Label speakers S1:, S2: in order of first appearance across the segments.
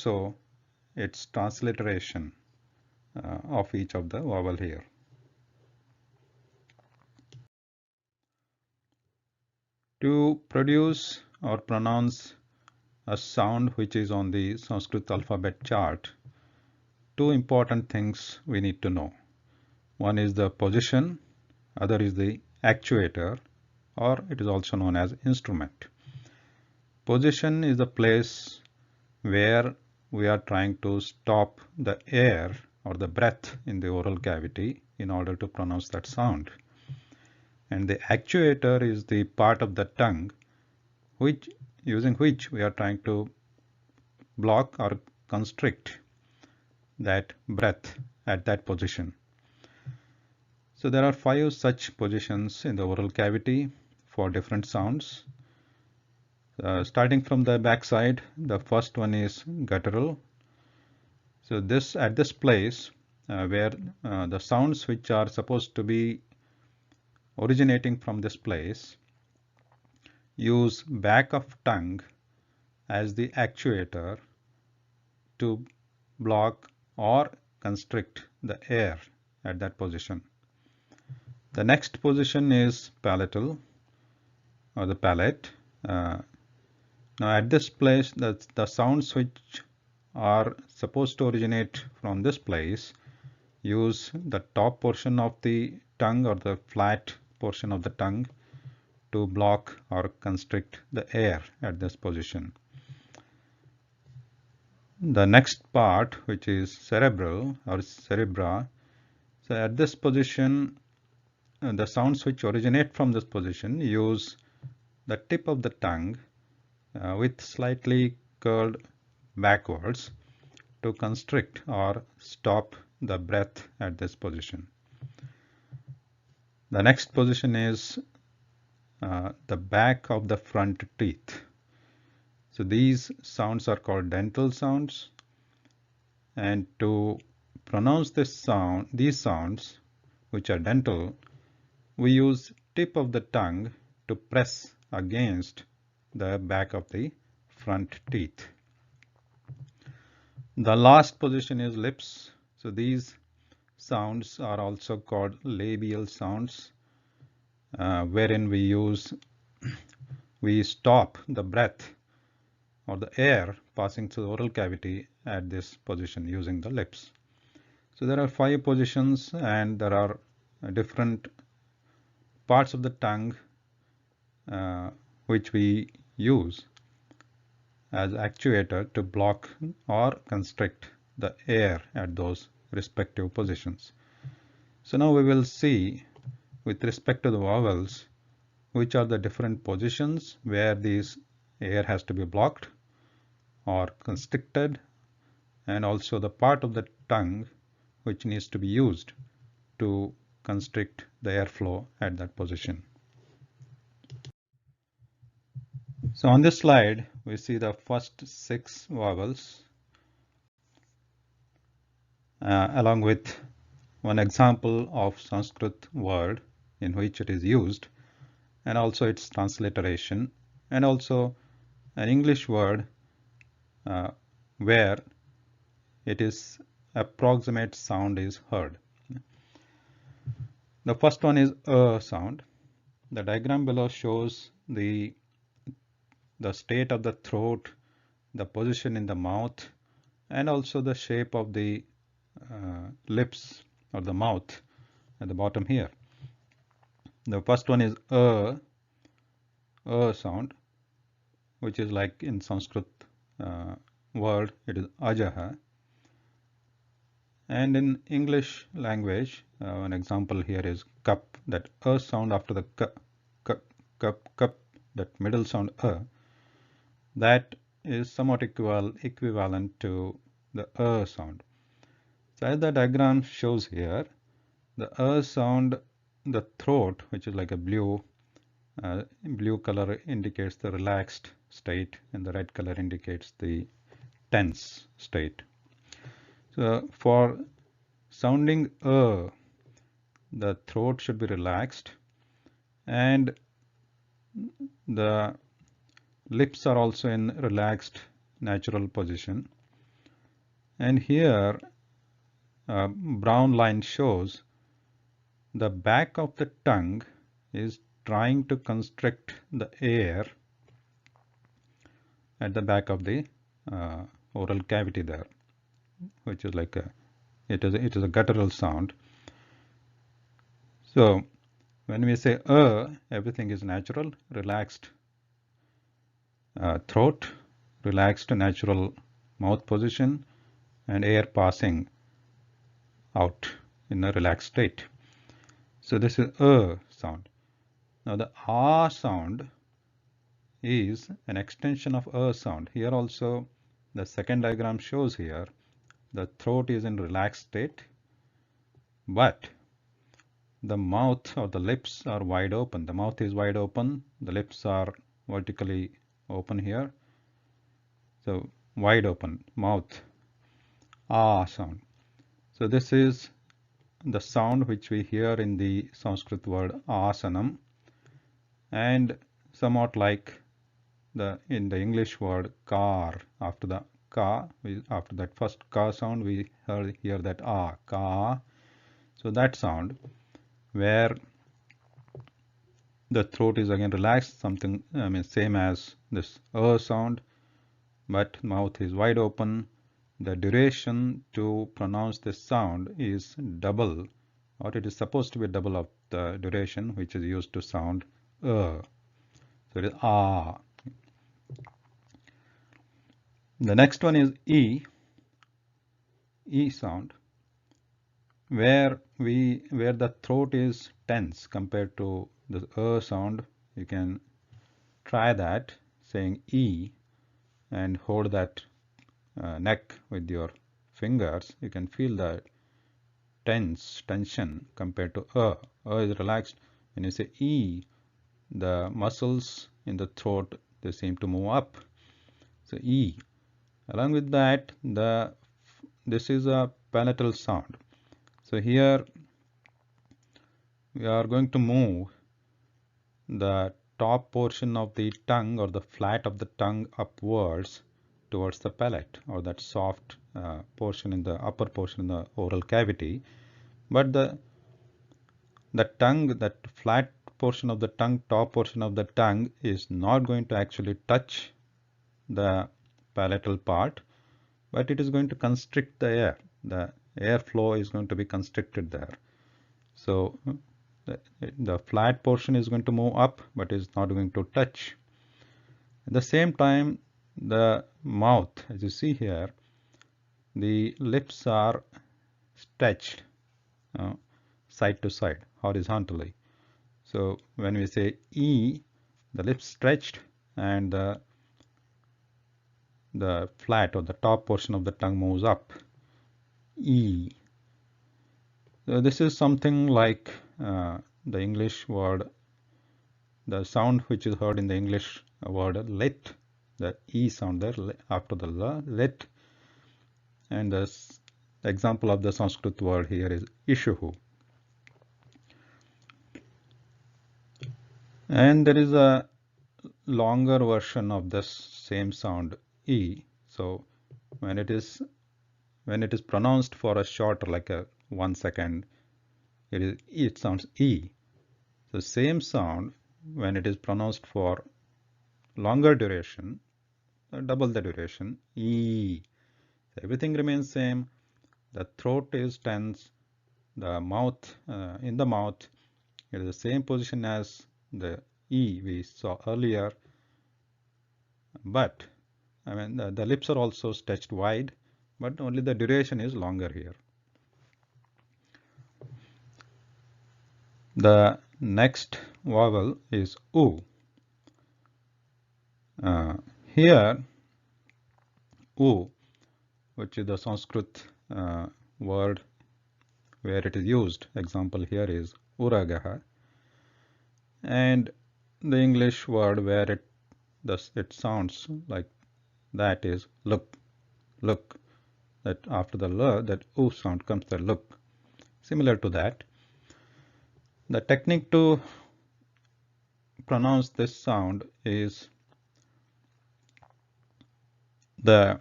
S1: also its transliteration of each of the vowel here. To produce or pronounce a sound which is on the Sanskrit alphabet chart, two important things we need to know. One is the position, other is the actuator, or it is also known as instrument. Position is the place where we are trying to stop the air or the breath in the oral cavity in order to pronounce that sound. And the actuator is the part of the tongue using which we are trying to block or constrict that breath at that position. So there are 5 such positions in the oral cavity for different sounds. Starting from the back side, the first one is guttural. So at this place where the sounds which are supposed to be originating from this place use back of tongue as the actuator to block or constrict the air at that position. The next position is palatal or the palate. Now at this place, the sounds which are supposed to originate from this place use the top portion of the tongue or the flat portion of the tongue to block or constrict the air at this position. The next part, which is cerebral or cerebra, so at this position, the sounds which originate from this position use the tip of the tongue with slightly curled backwards to constrict or stop the breath at this position. The next position is the back of the front teeth. So these sounds are called dental sounds, and to pronounce these sounds which are dental, we use tip of the tongue to press against the back of the front teeth. The last position is lips. So these sounds are also called labial sounds, wherein we stop the breath or the air passing through the oral cavity at this position using the lips. So there are 5 positions, and there are different parts of the tongue which we use as actuator to block or constrict the air at those respective positions. So now we will see, with respect to the vowels, which are the different positions where this air has to be blocked or constricted, and also the part of the tongue which needs to be used to constrict the airflow at that position. So on this slide, we see the first 6 vowels along with one example of Sanskrit word in which it is used, and also its transliteration, and also an English word where it is approximate sound is heard. The first one is a sound. The diagram below shows the state of the throat, the position in the mouth, and also the shape of the lips or the mouth at the bottom here. The first one is a sound, which is like in Sanskrit word it is ajaha, and in English language an example here is cup. That a sound after the cup, that middle sound that is somewhat equivalent to the sound. So as the diagram shows here, the sound, the throat, which is like a blue color, indicates the relaxed state, and the red color indicates the tense state. So for sounding the throat should be relaxed, and the lips are also in relaxed natural position. And here brown line shows the back of the tongue is trying to constrict the air at the back of the oral cavity there, which is like it is a guttural sound. So when we say everything is natural, relaxed throat, relaxed natural mouth position, and air passing out in a relaxed state. So this is sound. Now the sound is an extension of sound. Here also the second diagram shows here the throat is in relaxed state, but the mouth or the lips are wide open. The mouth is wide open, the lips are vertically open here. So wide open mouth, sound. So this is the sound which we hear in the Sanskrit word asanam, and somewhat like in the English word car. After the ka, after that first ka sound, we hear that ka. So that sound where the throat is again relaxed, something same as this sound, but mouth is wide open. The duration to pronounce this sound is double, or it is supposed to be double of the duration which is used to sound So it is ah. The next one is e sound, where the throat is tense compared to the sound. You can try that saying e and hold that neck with your fingers. You can feel the tension compared to is relaxed. When you say e, the muscles in the throat, they seem to move up. So e. Along with that, this is a palatal sound. So here we are going to move the top portion of the tongue or the flat of the tongue upwards towards the palate, or that soft portion in the upper portion in the oral cavity. But the tongue, that flat portion of the tongue, top portion of the tongue is not going to actually touch the palatal part, but it is going to constrict the air. The airflow is going to be constricted there. So the flat portion is going to move up, but is not going to touch. At the same time, the mouth, as you see here, the lips are stretched side to side horizontally. So when we say E, the lips stretched and the flat or the top portion of the tongue moves up. E. So this is something like the English word, the sound which is heard in the English word lit, the E sound there after the lit. And the example of the Sanskrit word here is ishuhu. And there is a longer version of this same sound E. So when it is pronounced for a short, like a 1 second, it sounds E. The same sound when it is pronounced for longer duration, double the duration, E. Everything remains same. The throat is tense. The mouth, in the mouth, it is the same position as the E we saw earlier, but the lips are also stretched wide, but only the duration is longer here. The next vowel is U. Here, U, which is the Sanskrit word where it is used. Example here is uragaha, and the English word where it sounds like that is look. That after the l, that u sound comes the look. Similar to that, the technique to pronounce this sound is the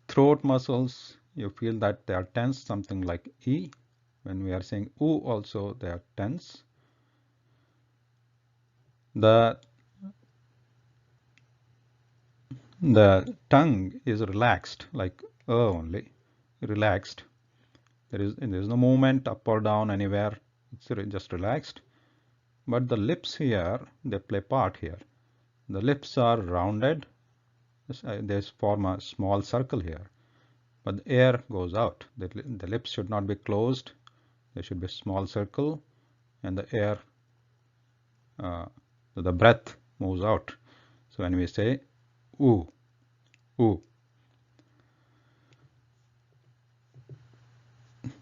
S1: throat muscles you feel that they are tense, something like E. When we are saying U also, they are tense. The tongue is relaxed, like only relaxed. There is no movement up or down anywhere. It's just relaxed. But the lips here, they play part here. The lips are rounded. They form a small circle here. But the air goes out. The lips should not be closed. There should be a small circle, and the air, the breath moves out. So when we say oo, oo.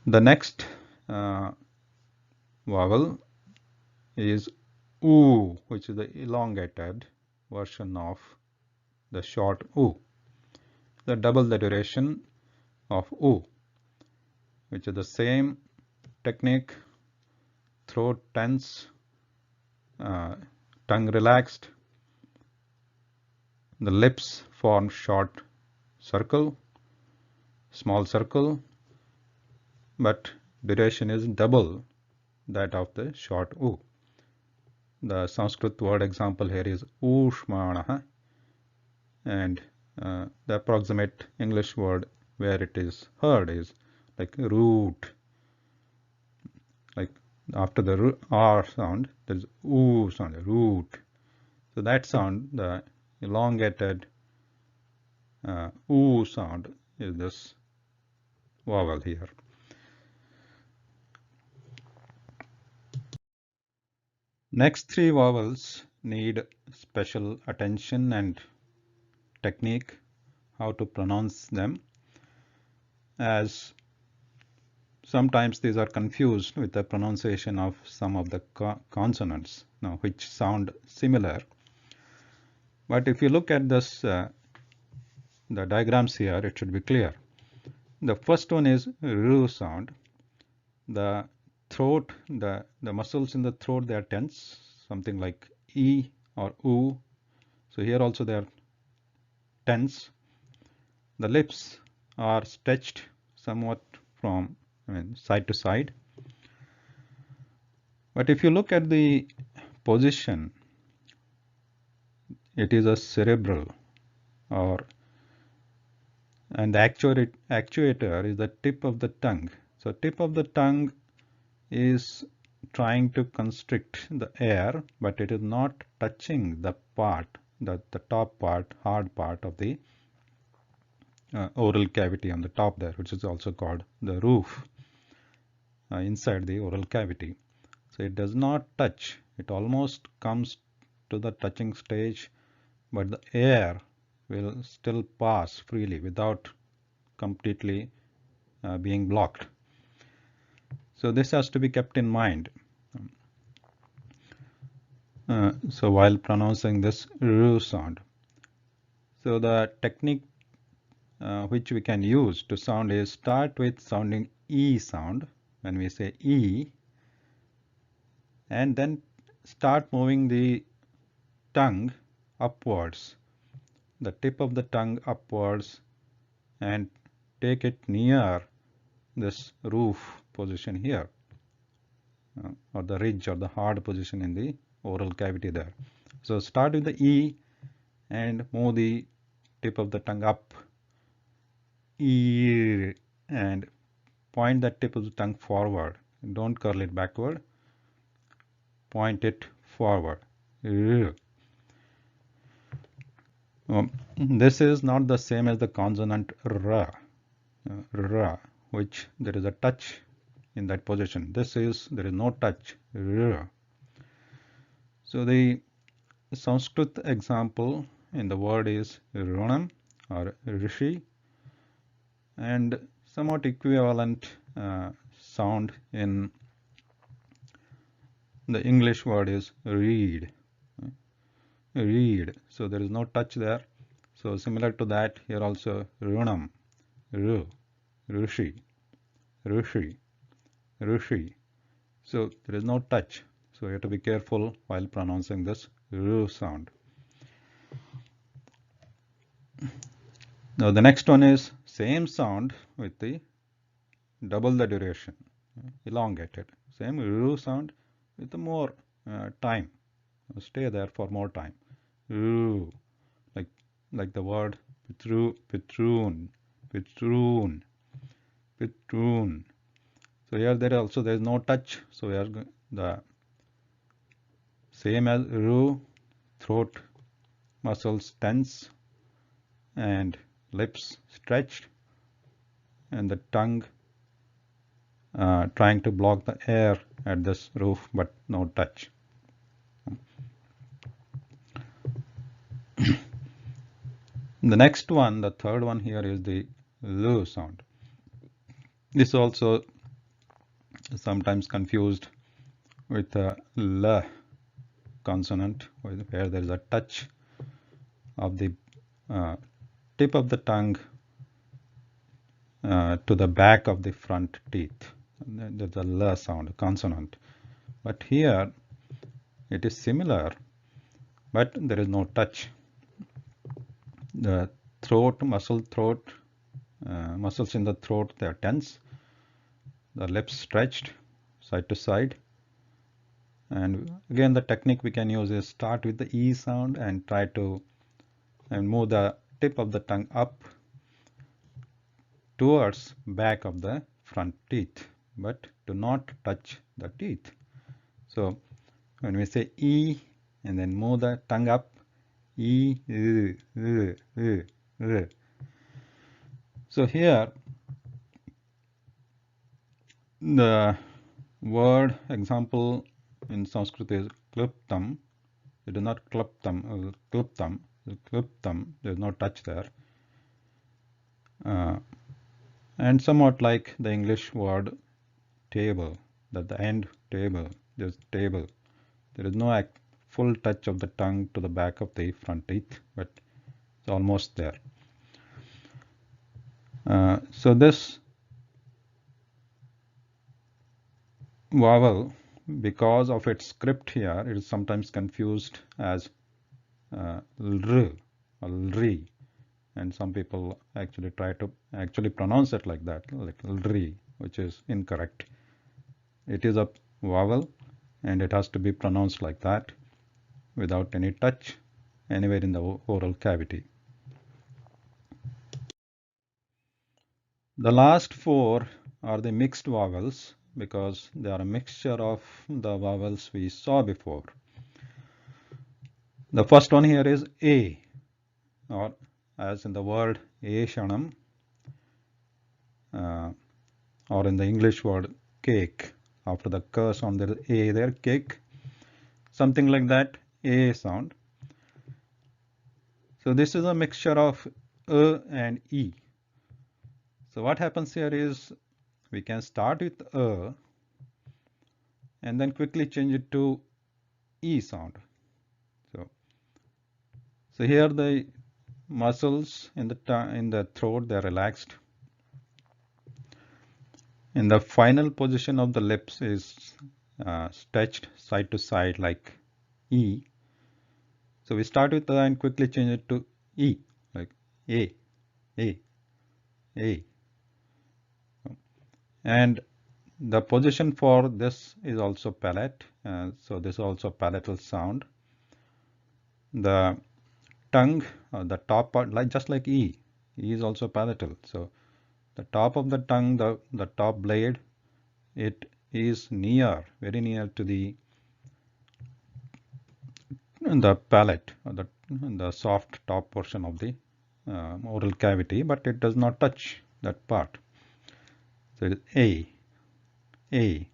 S1: The next vowel is oo, which is the elongated version of the short oo. The double the duration of oo, which is the same technique, throat tense, tongue relaxed, the lips form short circle, small circle, but duration is double that of the short oo. The Sanskrit word example here is ushmanaha, and the approximate English word where it is heard is like root. Like after the R sound, there is oo sound, root. So that sound, the elongated oo sound, is this vowel here. Next three vowels need special attention and technique how to pronounce them, as sometimes these are confused with the pronunciation of some of the consonants, now which sound similar. But if you look at this, the diagrams here, it should be clear. The first one is R sound. The throat, the muscles in the throat, they are tense, something like E or U. So here also they are tense. The lips are stretched somewhat from side to side. But if you look at the position, it is a cerebral, and the actuator is the tip of the tongue. So tip of the tongue is trying to constrict the air, but it is not touching the part, the top part, hard part of the oral cavity on the top there, which is also called the roof inside the oral cavity. So it does not touch. It almost comes to the touching stage, but the air will still pass freely without completely being blocked. So this has to be kept in mind. So while pronouncing this R sound. So the technique which we can use to sound is start with sounding E sound when we say E, and then start moving the tongue upwards, the tip of the tongue upwards, and take it near this roof position here, or the ridge or the hard position in the oral cavity there. So start with the E and move the tip of the tongue up, E, and point that tip of the tongue forward. Don't curl it backward. Point it forward. This is not the same as the consonant R, which there is a touch in that position. There is no touch. R. So the Sanskrit example in the word is Runam or Rishi, and somewhat equivalent sound in the English word is read. Read. So there is no touch there. So similar to that, here also Runam, Rishi, Rishi, Rishi. So there is no touch. So you have to be careful while pronouncing this R sound. Now the next one is same sound with the double the duration, elongated. Same ru sound with the more time. Stay there for more time. Ru, like the word pitroon, pitroon, pitroon. So here there is no touch. So here the same as ru, throat muscles tense and lips stretched and the tongue trying to block the air at this roof but no touch. The next one, the third one here is the L sound. This also sometimes confused with the L consonant where there is a touch of the uh, tip of the tongue to the back of the front teeth. That's a L sound, consonant. But here it is similar, but there is no touch. The throat, muscles in the throat, they are tense. The lips stretched side to side. And again, the technique we can use is start with the E sound and try to move the tip of the tongue up towards back of the front teeth, but do not touch the teeth. So when we say E and then move the tongue up, E, So here the word example in Sanskrit is kliptam. They do not kliptam, kliptam. There is no touch there. And somewhat like the English word table, that the end table, just table. There is no full touch of the tongue to the back of the front teeth, but it's almost there. So this vowel, because of its script here, it is sometimes confused as lr or lri, and some people actually try to pronounce it like that, like lri, which is incorrect. It is a vowel and it has to be pronounced like that without any touch anywhere in the oral cavity. The last four are the mixed vowels because they are a mixture of the vowels we saw before. The first one here is A, or as in the word Eshanam, or in the English word cake. After the k sound there is A there, cake. Something like that, A sound. So this is a mixture of A and E. So what happens here is we can start with A and then quickly change it to E sound. So here the muscles in the throat, they are relaxed. In the final position of the lips is stretched side to side like E. So we start with A and quickly change it to E, like A, A, A. And the position for this is also palate. So this is also palatal sound. The tongue, the top part, just like E, E is also palatal. So the top of the tongue, the top blade, it is very near to the palate, or the soft top portion of the oral cavity, but it does not touch that part. So it is A, A.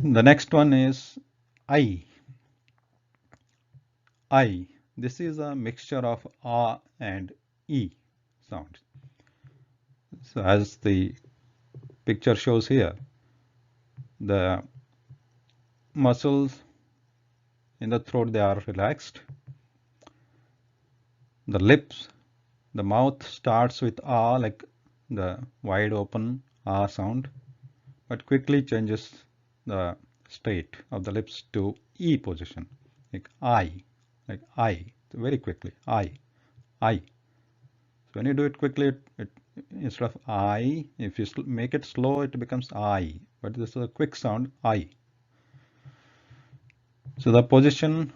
S1: The next one is I, I. This is a mixture of A and E sounds. So as the picture shows here, the muscles in the throat, they are relaxed. The lips, the mouth starts with A, like the wide open A sound, but quickly changes the state of the lips to E position, like I, very quickly, I, I. So when you do it quickly, instead of I, if you make it slow, it becomes I. But this is a quick sound, I. So the position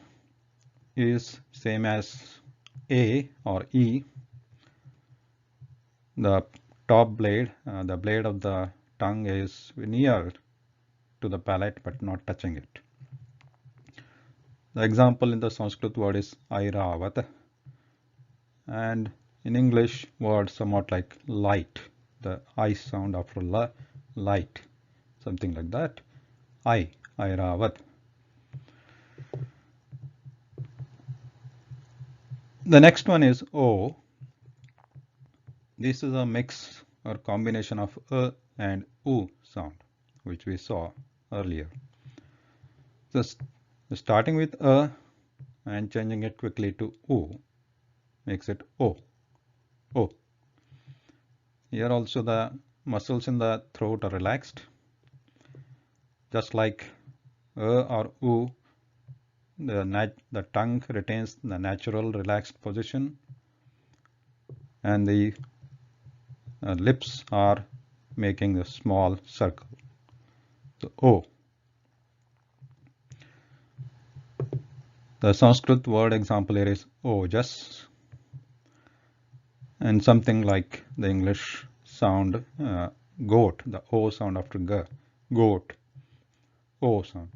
S1: is same as A or E. The top blade, the blade of the tongue is near to the palate but not touching it. The example in the Sanskrit word is Airavat, and in English word somewhat like light, the I sound after la, light, something like that. Airavat. The next one is O. This is a mix or combination of and U sound, which we saw earlier. Just starting with and changing it quickly to U makes it O. O. Here also the muscles in the throat are relaxed. Just like or U, the tongue retains the natural relaxed position, and the lips are making a small circle. So O. The Sanskrit word example here is ojas, and something like the English sound goat, the O sound after g, goat, O sound.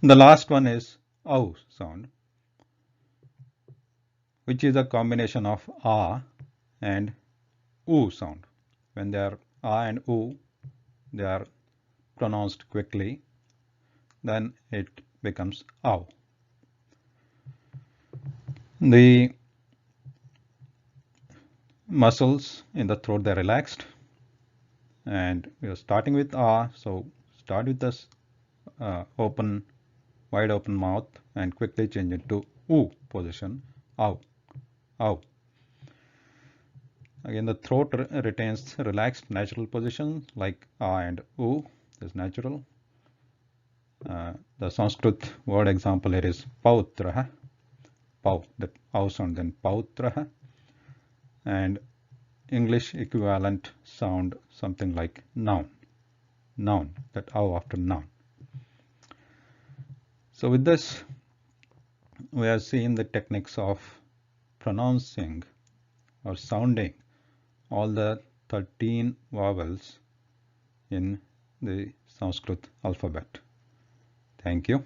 S1: The last one is ow sound, which is a combination of a and u sound. When they are a and u, they are pronounced quickly, then it becomes ow. The muscles in the throat, they're relaxed, and we are starting with a, so start with this wide open mouth and quickly change it to oo position, ow, ow. Again, the throat retains relaxed natural position like a and oo is natural. The Sanskrit word example here is pautraha, pau, that ow sound, then pautraha, and English equivalent sound something like noun, noun, that ow after noun. So with this, we have seen the techniques of pronouncing or sounding all the 13 vowels in the Sanskrit alphabet. Thank you.